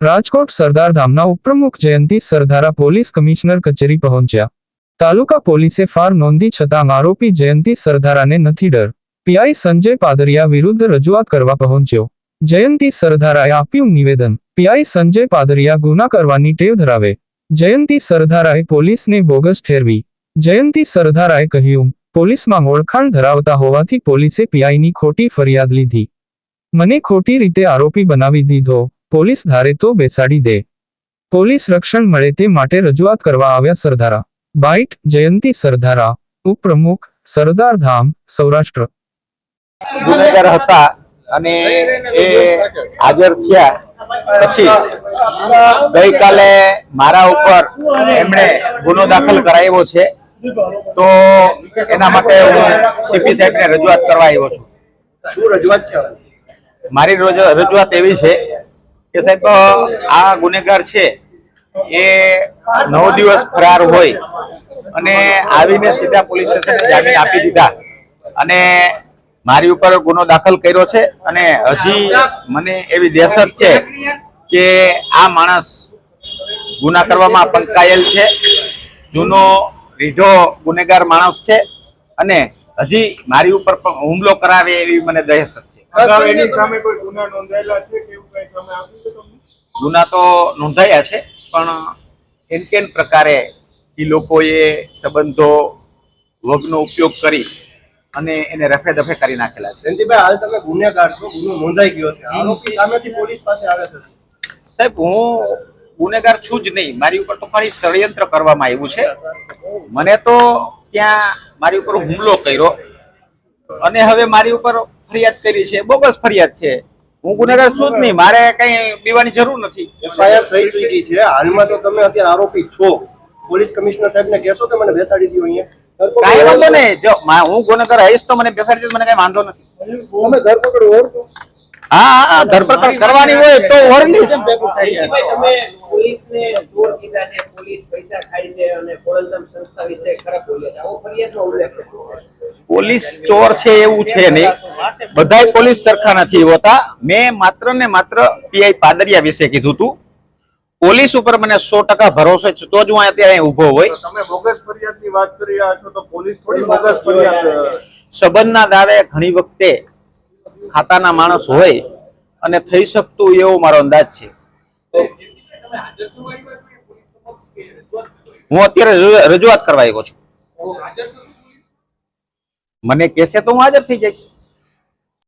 રાજકોટ સરદાર ધામના ઉપપ્રમુખ જયંતિ સરદારા police commissioner કચેરી પહોંચ્યા। તાલુકા પોલીસે ફાર નોંધી છતાં આરોપી જયંતિ સરદારાને નથી ડર। પીઆઈ સંજય પાદરિયા વિરુદ્ધ રજૂઆત કરવા પહોંચ્યો। જયંતિ સરદારાએ આપ્યું નિવેદન। પીઆઈ સંજય પાદરિયા ગુના કરવાની ટેવ ધરાવે। જયંતિ સરદારાએ પોલીસને બોગસ ઠેરવી। જયંતિ સરદારાએ કહ્યું, પોલીસમાં ઓળખાણ ધરાવતા હોવાથી પોલીસે પીઆઈની ખોટી ફરિયાદ લીધી। મને ખોટી રીતે આરોપી બનાવી દીધો। પોલીસ ધારે તો બેસાડી દે। પોલીસ રક્ષણ મળે તે માટે રજૂઆત કરવા આવ્યા સરદારા। બાઇટ જયંતિ સરદારા, ઉપપ્રમુખ, સરદાર ધામ, સૌરાષ્ટ્ર। ગુનેગાર હતા અને એ હાજર થયા પછી ગઈકાલે મારા ઉપર એમણે ગુનો દાખલ કરાવ્યો છે, તો એના માટે હું સીપી સાહેબને રજૂઆત કરવા આવ્યો છું। શું રજૂઆત છે? મારી રજૂઆત એવી છે કે સાહેબ, આ ગુનેગાર છે એ 9 દિવસ ફરાર હોય અને આવીને સીધા પોલીસ સ્ટેશને જામીન આપી દીધા અને મારી ઉપર ગુનો દાખલ કર્યો છે। અને હજી મને એવી દહેશત છે કે આ માણસ ગુના કરવામાં પંકાયેલ છે, જૂનો રીઢો ગુનેગાર માણસ છે અને હજી મારી ઉપર હુમલો કરાવે એવી મને દહેશત છે। એની સામે કોઈ ગુના નોંધાયેલા છે કે એવું કંઈ સામે આવ્યું છે તમને? ગુના તો નોંધાયા છે, પણ એન પ્રકારે એ લોકોએ સંબંધો વગનો ઉપયોગ કરી અને એને રફે દફે કરી નાખેલા છે। જયંતિભાઈ, હાલ તમે ગુનેગાર છો, ગુનો નોંધાઈ ગયો છે, આરોપી સામેથી પોલીસ પાસે આવે છે। સાહેબ, હું ગુનેગાર છું જ નહીં, મારી ઉપર તો ખાલી ષડયંત્ર કરવામાં આવ્યું છે। મને તો ત્યાં મારી ઉપર હુમલો કર્યો અને હવે મારી ઉપર ફરિયાદ કરી છે, બોગસ ફરિયાદ છે। હું ગુનેગાર છું જ નહીં, મારે કઈ પીવાની જરૂર નથી। એફઆઈઆર થઈ ચૂકી છે, હાલમાં તો તમે અત્યારે આરોપી છો। પોલીસ કમિશનર સાહેબને કહેશો કે મને બેસાડી દો અહીંયા? કાંઈ વાંધો નહીં, જો હું ગુનેગાર હઈશ તો મને બેસાડી દે, મને કઈ વાંધો નથી। તમે ધરપકડ ઓળખો? હા, ધરપકડ કરવાની હોય તો ઓરલીશ। તમે પોલીસને ચોર કીધા છે, પોલીસ પૈસા ખાય છે અને ખોડલધામ સંસ્થા વિશે ખરાબ બોલ્યા છે, આવો ફરિયાદનો ઉલ્લેખ છે। પોલીસ ચોર છે એવું છે નહીં, બધાય પોલીસ સરખા નથી હોતા। મેં માત્ર ને માત્ર પીઆઈ પાદરિયા વિશે કીધું હતું। પોલીસ ઉપર મને 100% ભરોસો છે, તો જ હું અત્યારે ઉભો હોય। તમે બોગસ ફરિયાદની વાત કરી રહ્યા છો, તો પોલીસ થોડી બોગસ ફરિયાદ? સંબંધના દાવે ઘણી વખતે ખાતાના માણસ હોય અને થઈ શકતું એવો મારો અંદાજ છે। હું અત્યારે રજૂઆત કરવા આવ્યો છું। મને કહેશે તો હું હાજર થઈ જઈશ।